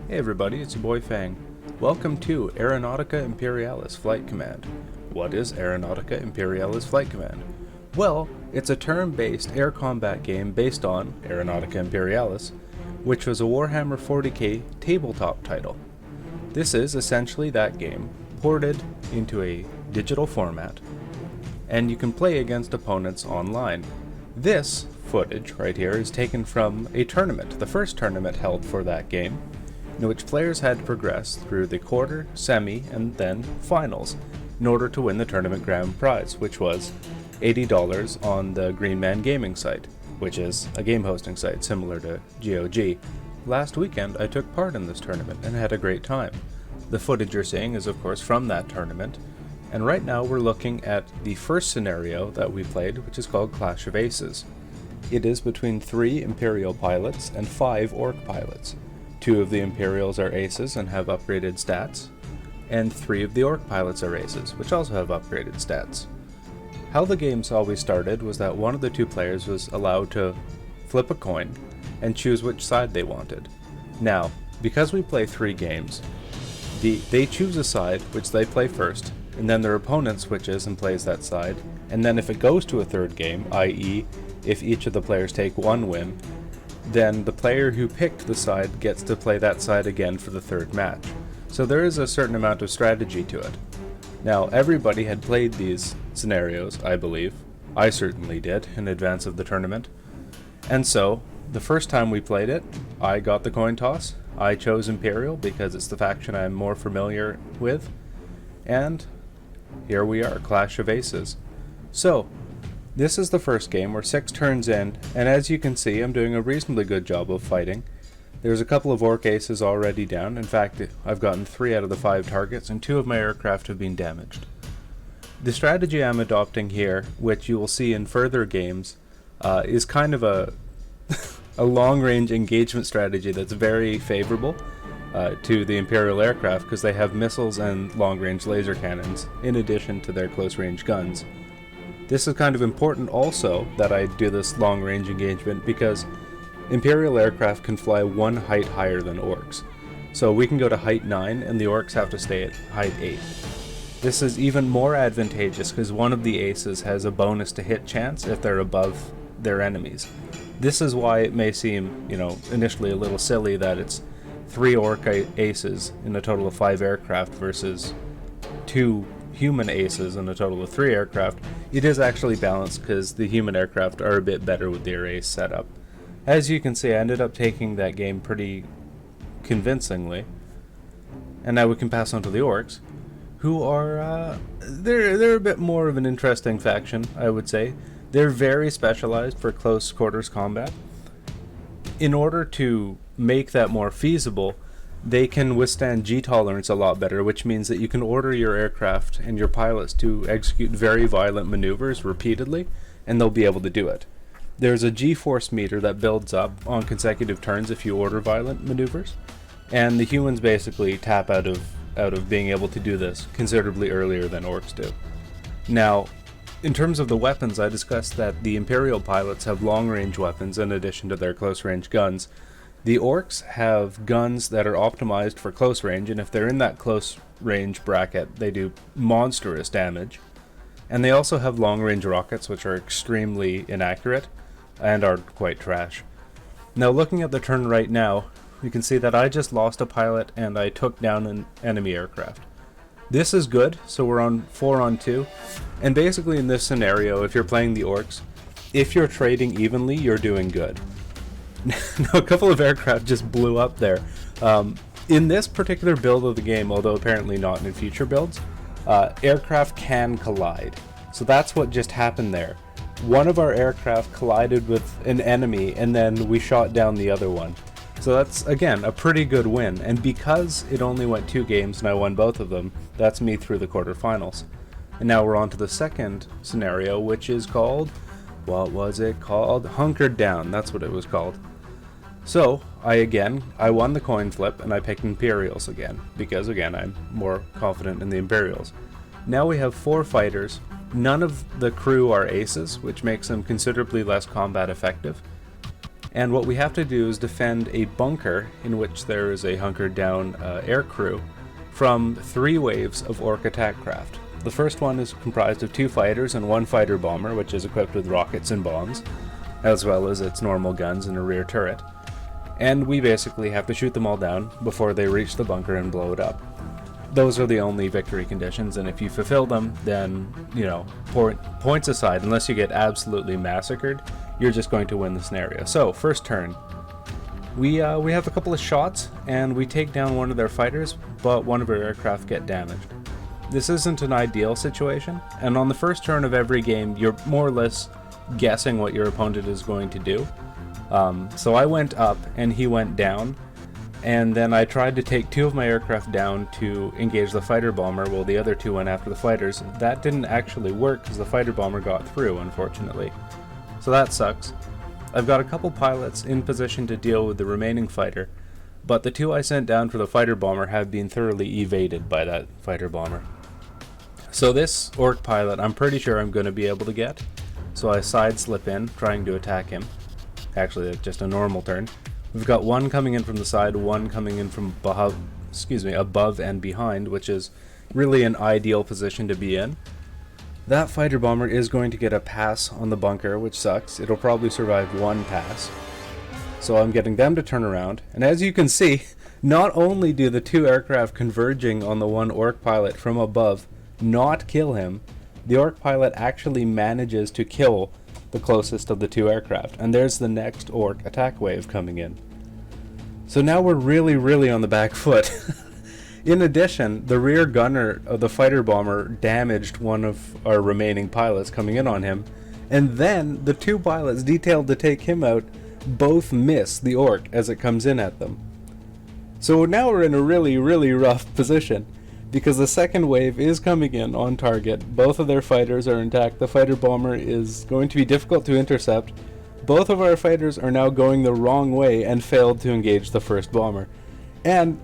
Hey everybody, it's your boy Fang. Welcome to Aeronautica Imperialis Flight Command. What is Aeronautica Imperialis Flight Command? Well, it's a turn-based air combat game based on Aeronautica Imperialis, which was a Warhammer 40k tabletop title. This is essentially that game, ported into a digital format, and you can play against opponents online. This footage right here is taken from a tournament, the first tournament held for that game, in which players had to progress through the quarter, semi, and then finals in order to win the tournament grand prize, which was $80 on the Green Man Gaming site, which is a game hosting site similar to GOG. Last weekend I took part in this tournament and had a great time. The footage you're seeing is of course from that tournament, and right now we're looking at the first scenario that we played, which is called Clash of Aces. It is between 3 Imperial pilots and 5 Orc pilots. 2 of the Imperials are aces and have upgraded stats, and 3 of the Orc pilots are aces, which also have upgraded stats. How the games always started was that one of the 2 players was allowed to flip a coin and choose which side they wanted. Now, because we play 3 games, they choose a side which they play first, and then their opponent switches and plays that side, and then if it goes to a 3rd game, i.e. if each of the players take 1 win, then the player who picked the side gets to play that side again for the 3rd match. So there is a certain amount of strategy to it. Now, everybody had played these scenarios, I believe. I certainly did, in advance of the tournament. And so, the first time we played it, I got the coin toss. I chose Imperial because it's the faction I'm more familiar with. And here we are, Clash of Aces. So, this is the first game. We're 6 turns in, and as you can see, I'm doing a reasonably good job of fighting. There's a couple of Orc aces already down. In fact, I've gotten 3 out of the 5 targets, and 2 of my aircraft have been damaged. The strategy I'm adopting here, which you will see in further games, is kind of a long-range engagement strategy that's very favorable to the Imperial aircraft, because they have missiles and long-range laser cannons, in addition to their close-range guns. This is kind of important also that I do this long-range engagement because Imperial aircraft can fly 1 height higher than Orcs. So we can go to height 9 and the Orcs have to stay at height 8. This is even more advantageous because one of the aces has a bonus to hit chance if they're above their enemies. This is why it may seem, initially a little silly that it's 3 Orc aces in a total of 5 aircraft versus 2 human aces in a total of 3 aircraft. It is actually balanced because the human aircraft are a bit better with their ace setup. As you can see, I ended up taking that game pretty convincingly. And now we can pass on to the Orcs, who are, they're a bit more of an interesting faction, I would say. They're very specialized for close quarters combat. In order to make that more feasible, they can withstand G-tolerance a lot better, which means that you can order your aircraft and your pilots to execute very violent maneuvers repeatedly, and they'll be able to do it. There's a G-force meter that builds up on consecutive turns if you order violent maneuvers, and the humans basically tap out of being able to do this considerably earlier than Orcs do. Now, in terms of the weapons, I discussed that the Imperial pilots have long-range weapons in addition to their close-range guns. The Orcs have guns that are optimized for close range, and if they're in that close range bracket, they do monstrous damage. And they also have long-range rockets, which are extremely inaccurate and are quite trash. Now, looking at the turn right now, you can see that I just lost a pilot and I took down an enemy aircraft. This is good, so we're on 4-on-2. And basically in this scenario, if you're playing the Orcs, if you're trading evenly, you're doing good. Now, a couple of aircraft just blew up there. In this particular build of the game, although apparently not in future builds, aircraft can collide. So that's what just happened there. One of our aircraft collided with an enemy, and then we shot down the other one. So that's, again, a pretty good win. And because it only went 2 games and I won both of them, that's me through the quarterfinals. And now we're on to the second scenario, which is called... what was it called? Hunkered Down, that's what it was called. So, I won the coin flip and I picked Imperials again, because again, I'm more confident in the Imperials. Now we have 4 fighters. None of the crew are aces, which makes them considerably less combat effective. And what we have to do is defend a bunker in which there is a hunkered down air crew from 3 waves of orc attack craft. The first one is comprised of 2 fighters and 1 fighter bomber, which is equipped with rockets and bombs, as well as its normal guns and a rear turret. And we basically have to shoot them all down before they reach the bunker and blow it up. Those are the only victory conditions, and if you fulfill them, then, you know, points aside, unless you get absolutely massacred, you're just going to win the scenario. So, first turn. We have a couple of shots, and we take down one of their fighters, but one of our aircraft get damaged. This isn't an ideal situation, and on the first turn of every game, you're more or less guessing what your opponent is going to do. So I went up, and he went down, and then I tried to take 2 of my aircraft down to engage the fighter bomber, while the other 2 went after the fighters. That didn't actually work, because the fighter bomber got through, unfortunately. So that sucks. I've got a couple pilots in position to deal with the remaining fighter, but the 2 I sent down for the fighter bomber have been thoroughly evaded by that fighter bomber. So this orc pilot I'm pretty sure I'm going to be able to get, so I side slip in, trying to attack him. Actually, just a normal turn. We've got 1 coming in from the side, 1 coming in from above and behind, which is really an ideal position to be in. That fighter bomber is going to get a pass on the bunker, which sucks. It'll probably survive 1 pass. So I'm getting them to turn around, and as you can see, not only do the 2 aircraft converging on the 1 orc pilot from above not kill him, the orc pilot actually manages to kill the closest of the 2 aircraft, and there's the next orc attack wave coming in. So now we're really on the back foot. In addition, the rear gunner of the fighter bomber damaged one of our remaining pilots coming in on him, and then the 2 pilots detailed to take him out both miss the orc as it comes in at them. So now we're in a really rough position, because the second wave is coming in on target. Both of their fighters are intact. The fighter bomber is going to be difficult to intercept. Both of our fighters are now going the wrong way and failed to engage the first bomber. And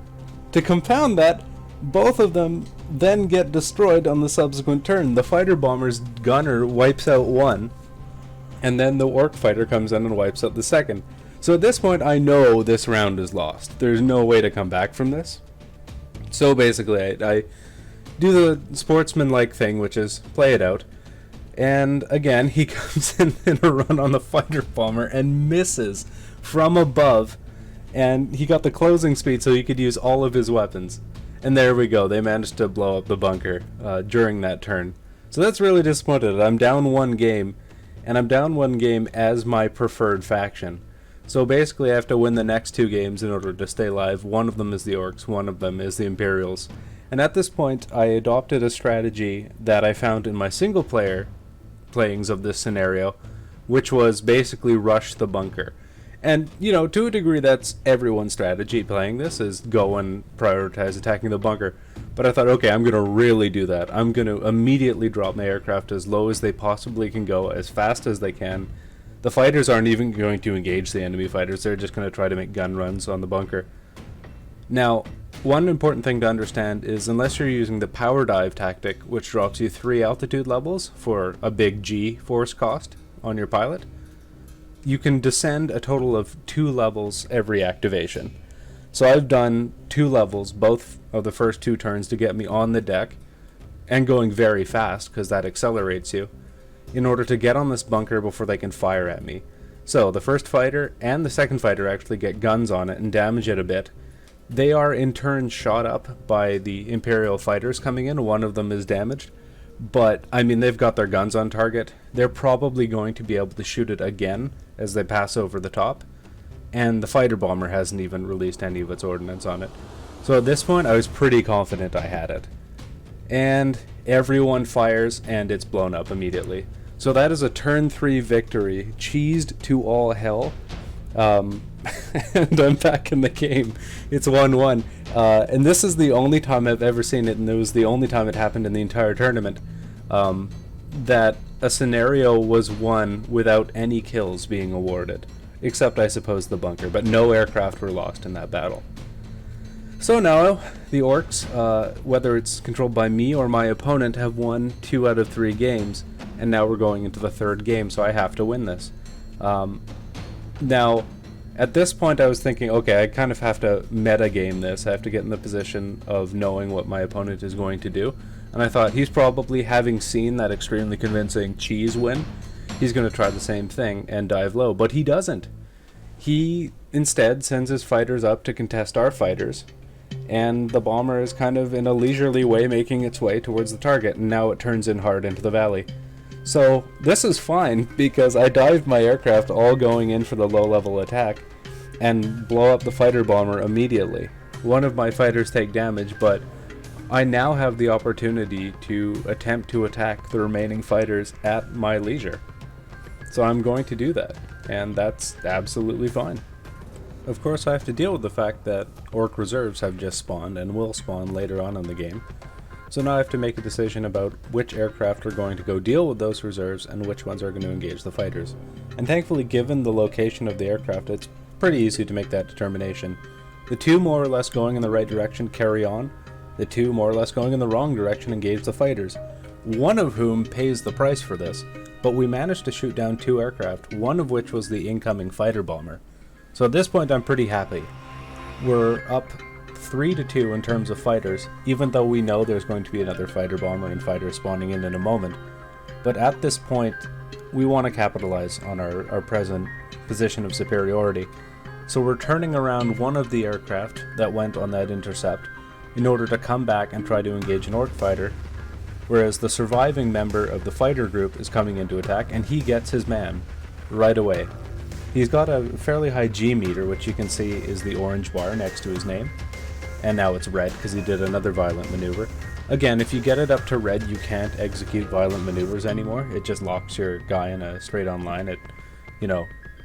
to compound that, both of them then get destroyed on the subsequent turn. The fighter bomber's gunner wipes out 1, and then the orc fighter comes in and wipes out the second. So at this point, I know this round is lost. There's no way to come back from this. So basically, I do the sportsman-like thing, which is play it out. And again, he comes in a run on the fighter bomber and misses from above. And he got the closing speed so he could use all of his weapons. And there we go, they managed to blow up the bunker during that turn. So that's really disappointed. I'm down 1 game, and I'm down 1 game as my preferred faction. So basically I have to win the next 2 games in order to stay alive. One of them is the orcs, one of them is the Imperials. And at this point, I adopted a strategy that I found in my single player playings of this scenario, which was basically rush the bunker. And, you know, to a degree that's everyone's strategy playing this, is go and prioritize attacking the bunker. But I thought, okay, I'm going to really do that. I'm going to immediately drop my aircraft as low as they possibly can go, as fast as they can. The fighters aren't even going to engage the enemy fighters, they're just going to try to make gun runs on the bunker. Now, one important thing to understand is, unless you're using the power dive tactic, which drops you 3 altitude levels for a big G force cost on your pilot, you can descend a total of 2 levels every activation. So I've done 2 levels, both of the first 2 turns, to get me on the deck, and going very fast, because that accelerates you, in order to get on this bunker before they can fire at me. So the first fighter and the second fighter actually get guns on it and damage it a bit. They are in turn shot up by the Imperial fighters coming in. One of them is damaged. But, I mean, they've got their guns on target. They're probably going to be able to shoot it again as they pass over the top. And the fighter bomber hasn't even released any of its ordnance on it. So at this point, I was pretty confident I had it. And everyone fires, and it's blown up immediately. So that is a turn 3 victory, cheesed to all hell. And I'm back in the game. It's 1-1. And this is the only time I've ever seen it, and it was the only time it happened in the entire tournament, that a scenario was won without any kills being awarded. Except, I suppose, the bunker, but no aircraft were lost in that battle. So now, the orcs, whether it's controlled by me or my opponent, have won 2 out of 3 games, and now we're going into the 3rd game, so I have to win this. Now, At this point I was thinking, okay, I kind of have to meta game this. I have to get in the position of knowing what my opponent is going to do. And I thought, he's probably, having seen that extremely convincing cheese win, he's going to try the same thing and dive low. But he doesn't. He instead sends his fighters up to contest our fighters, and the bomber is kind of in a leisurely way making its way towards the target, and now it turns in hard into the valley. So this is fine, because I dived my aircraft all going in for the low-level attack, and blow up the fighter bomber immediately. One of my fighters take damage, but I now have the opportunity to attempt to attack the remaining fighters at my leisure. So I'm going to do that, and that's absolutely fine. Of course, I have to deal with the fact that Orc reserves have just spawned and will spawn later on in the game. So now I have to make a decision about which aircraft are going to go deal with those reserves and which ones are going to engage the fighters. And thankfully, given the location of the aircraft, it's pretty easy to make that determination. The two more or less going in the right direction carry on. The two more or less going in the wrong direction engage the fighters, one of whom pays the price for this. But we managed to shoot down two aircraft, one of which was the incoming fighter bomber. So at this point I'm pretty happy. We're up 3-2 in terms of fighters, even though we know there's going to be another fighter bomber and fighter spawning in a moment. But at this point, we want to capitalize on our present position of superiority. So we're turning around one of the aircraft that went on that intercept in order to come back and try to engage an Orc fighter, whereas the surviving member of the fighter group is coming in to attack, and he gets his man right away. He's got a fairly high G meter, which you can see is the orange bar next to his name. And now it's red because he did another violent maneuver. Again, if you get it up to red, you can't execute violent maneuvers anymore. It just locks your guy in a straight-on line. It,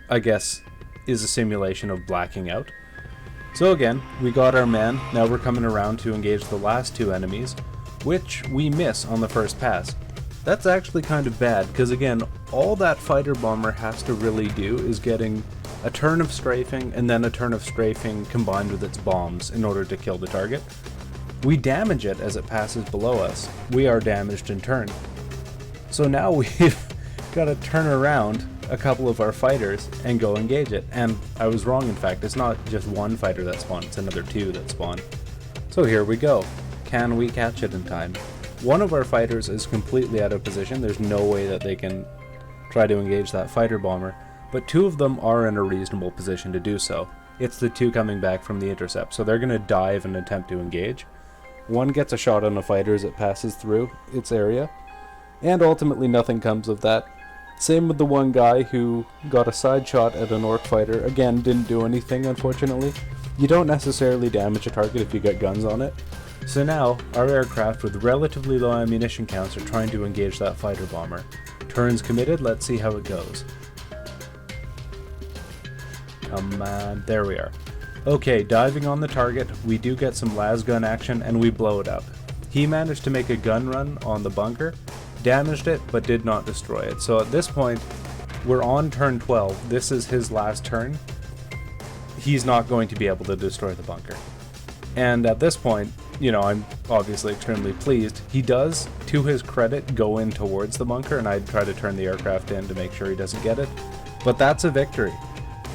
I guess, is a simulation of blacking out. So again, we got our man. Now we're coming around to engage the last two enemies, which we miss on the first pass. That's actually kind of bad, because again, all that fighter bomber has to really do is getting a turn of strafing and then a turn of strafing combined with its bombs in order to kill the target. We damage it as it passes below us. We are damaged in turn. So now we've got to turn around a couple of our fighters and go engage it. And I was wrong, in fact. It's not just one fighter that spawned, it's another two that spawn. So here we go. Can we catch it in time? One of our fighters is completely out of position. There's no way that they can try to engage that fighter bomber, but two of them are in a reasonable position to do so. It's the two coming back from the intercept, so they're going to dive and attempt to engage. One gets a shot on a fighter as it passes through its area, and ultimately nothing comes of that. Same with the one guy who got a side shot at an Orc fighter. Again, didn't do anything, unfortunately. You don't necessarily damage a target if you get guns on it. So now, our aircraft with relatively low ammunition counts are trying to engage that fighter bomber. Turns committed, let's see how it goes. Come on, there we are. Okay, diving on the target, we do get some lasgun action and we blow it up. He managed to make a gun run on the bunker, damaged it, but did not destroy it. So at this point, we're on turn 12. This is his last turn. He's not going to be able to destroy the bunker. And at this point, I'm obviously extremely pleased. He does, to his credit, go in towards the bunker, and I try to turn the aircraft in to make sure he doesn't get it. But that's a victory.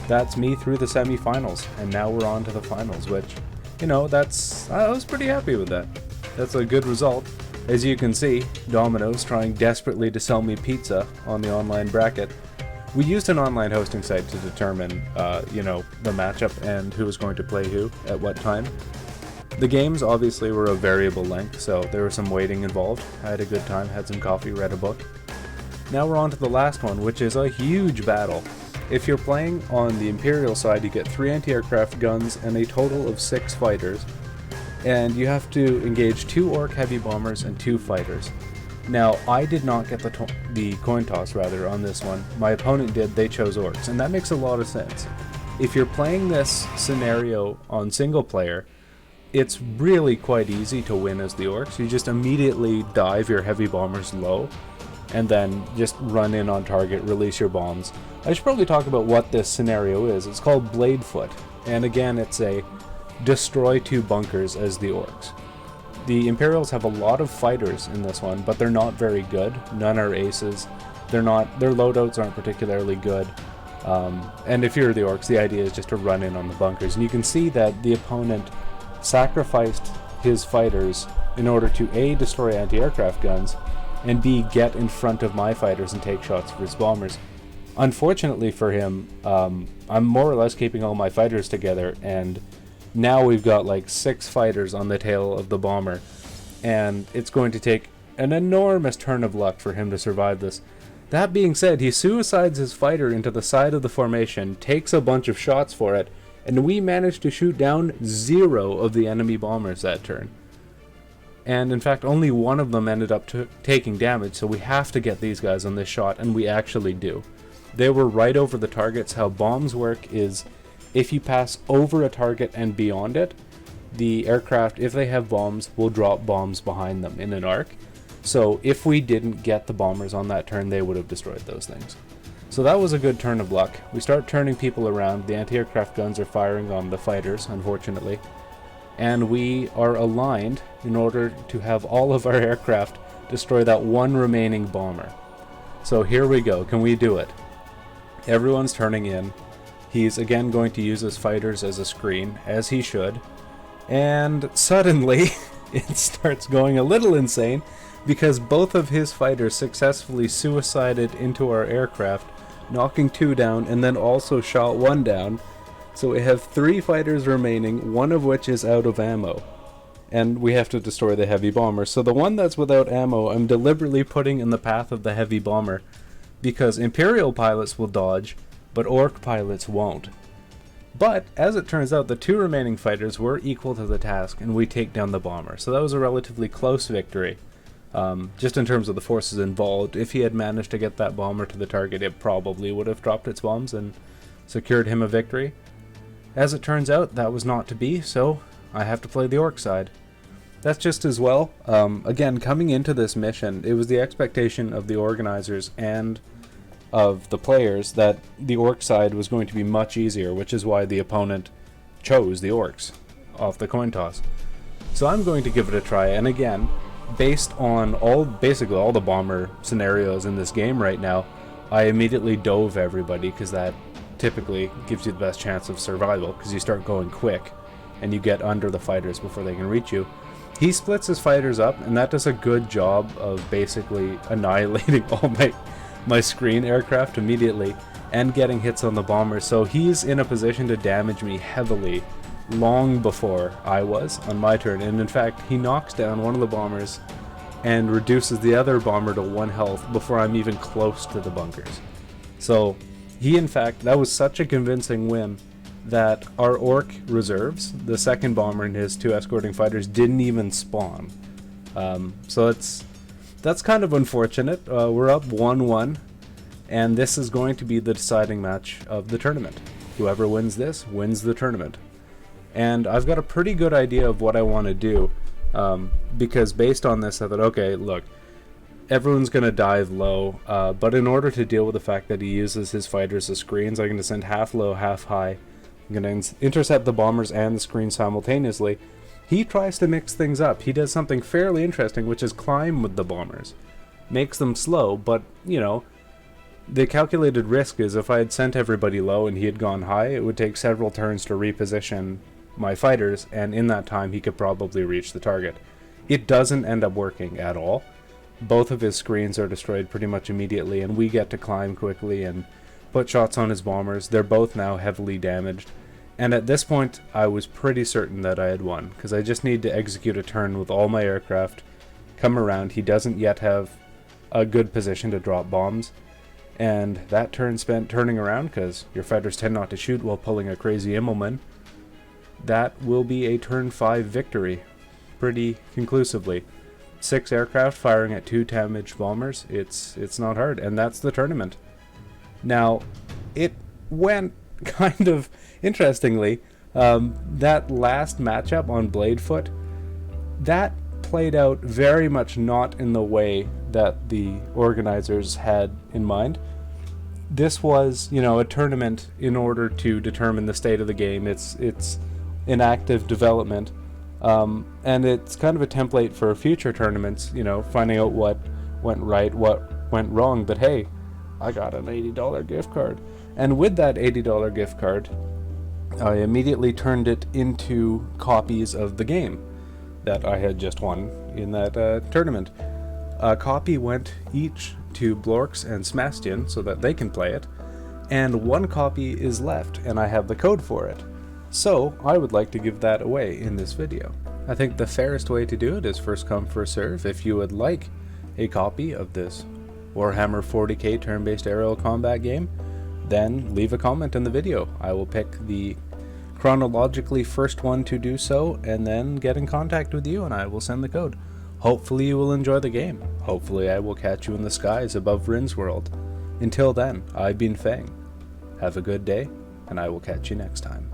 That's me through the semifinals, and now we're on to the finals, which, I was pretty happy with that. That's a good result. As you can see, Domino's trying desperately to sell me pizza on the online bracket. We used an online hosting site to determine, the matchup and who was going to play who at what time. The games obviously were of variable length, so there was some waiting involved. I had a good time, had some coffee, read a book. Now we're on to the last one, which is a huge battle. If you're playing on the Imperial side, you get 3 anti-aircraft guns and a total of 6 fighters. And you have to engage 2 Orc heavy bombers and 2 fighters. Now, I did not get the coin toss on this one. My opponent did, they chose Orcs, and that makes a lot of sense. If you're playing this scenario on single player, it's really quite easy to win as the Orcs. You just immediately dive your heavy bombers low, and then just run in on target, release your bombs. I should probably talk about what this scenario is. It's called Bladefoot, and again, it's a destroy 2 bunkers as the Orcs. The Imperials have a lot of fighters in this one, but they're not very good. None are aces. Their loadouts aren't particularly good. And if you're the orcs, the idea is just to run in on the bunkers. And you can see that the opponent sacrificed his fighters in order to A, destroy anti-aircraft guns, and B, get in front of my fighters and take shots for his bombers. Unfortunately for him, I'm more or less keeping all my fighters together, and now we've got like 6 fighters on the tail of the bomber, and it's going to take an enormous turn of luck for him to survive this. That being said, he suicides his fighter into the side of the formation, takes a bunch of shots for it, and we managed to shoot down 0 of the enemy bombers that turn. And in fact, only one of them ended up taking damage, so we have to get these guys on this shot, and we actually do. They were right over the targets. How bombs work is, if you pass over a target and beyond it, the aircraft, if they have bombs, will drop bombs behind them in an arc. So if we didn't get the bombers on that turn, they would have destroyed those things. So that was a good turn of luck. We start turning people around. The anti-aircraft guns are firing on the fighters, unfortunately. And we are aligned in order to have all of our aircraft destroy that one remaining bomber. So here we go. Can we do it? Everyone's turning in. He's again going to use his fighters as a screen, as he should. And suddenly, it starts going a little insane, because both of his fighters successfully suicided into our aircraft, knocking 2 down, and then also shot 1 down. So we have 3 fighters remaining, one of which is out of ammo. And we have to destroy the heavy bomber. So the one that's without ammo, I'm deliberately putting in the path of the heavy bomber, because Imperial pilots will dodge, but Orc pilots won't. But, as it turns out, the 2 remaining fighters were equal to the task, and we take down the bomber. So that was a relatively close victory. Just in terms of the forces involved, if he had managed to get that bomber to the target, it probably would have dropped its bombs and secured him a victory. As it turns out, that was not to be, so I have to play the Orc side. That's just as well. Again, coming into this mission, it was the expectation of the organizers and of the players that the Orc side was going to be much easier, which is why the opponent chose the Orcs off the coin toss. So I'm going to give it a try, and again, based on basically all the bomber scenarios in this game right now, I immediately dove everybody, because that typically gives you the best chance of survival, because you start going quick and you get under the fighters before they can reach you. He splits his fighters up, and that does a good job of basically annihilating all my screen aircraft immediately and getting hits on the bombers. So he's in a position to damage me heavily long before I was on my turn. And in fact, he knocks down one of the bombers and reduces the other bomber to 1 health before I'm even close to the bunkers. So he, in fact, that was such a convincing win that our Orc reserves, the second bomber and his 2 escorting fighters, didn't even spawn. So that's kind of unfortunate. We're up 1-1, and this is going to be the deciding match of the tournament. Whoever wins this wins the tournament. And I've got a pretty good idea of what I want to do, because based on this I thought, okay, look, everyone's going to dive low, but in order to deal with the fact that he uses his fighters as screens, I'm going to send half low, half high. I'm going to intercept the bombers and the screens simultaneously. He tries to mix things up. He does something fairly interesting, which is climb with the bombers. Makes them slow, but, you know, the calculated risk is if I had sent everybody low and he had gone high, it would take several turns to reposition my fighters, and in that time he could probably reach the target. It doesn't end up working at all. Both of his screens are destroyed pretty much immediately, and we get to climb quickly and put shots on his bombers. They're both now heavily damaged. And at this point, I was pretty certain that I had won, because I just need to execute a turn with all my aircraft, come around. He doesn't yet have a good position to drop bombs, and that turn spent turning around, because your fighters tend not to shoot while pulling a crazy Immelman. That will be a turn 5 victory, pretty conclusively. 6 aircraft firing at 2 damaged bombers. It's not hard, and that's the tournament. Now, it went kind of interestingly. That last matchup on Bladefoot, that played out very much not in the way that the organizers had in mind. This was, you know, a tournament in order to determine the state of the game. It's in active development, and it's kind of a template for future tournaments, you know, finding out what went right, what went wrong. But hey, I got an $80 gift card. And with that $80 gift card, I immediately turned it into copies of the game that I had just won in that tournament. A copy went each to Blorks and Smastian so that they can play it, and one copy is left, and I have the code for it. So I would like to give that away in this video. I think the fairest way to do it is first come, first serve. If you would like a copy of this Warhammer 40k turn-based aerial combat game, then leave a comment in the video. I will pick the chronologically first one to do so, and then get in contact with you and I will send the code. Hopefully you will enjoy the game. Hopefully I will catch you in the skies above Rin's world. Until then, I've been Fang. Have a good day, and I will catch you next time.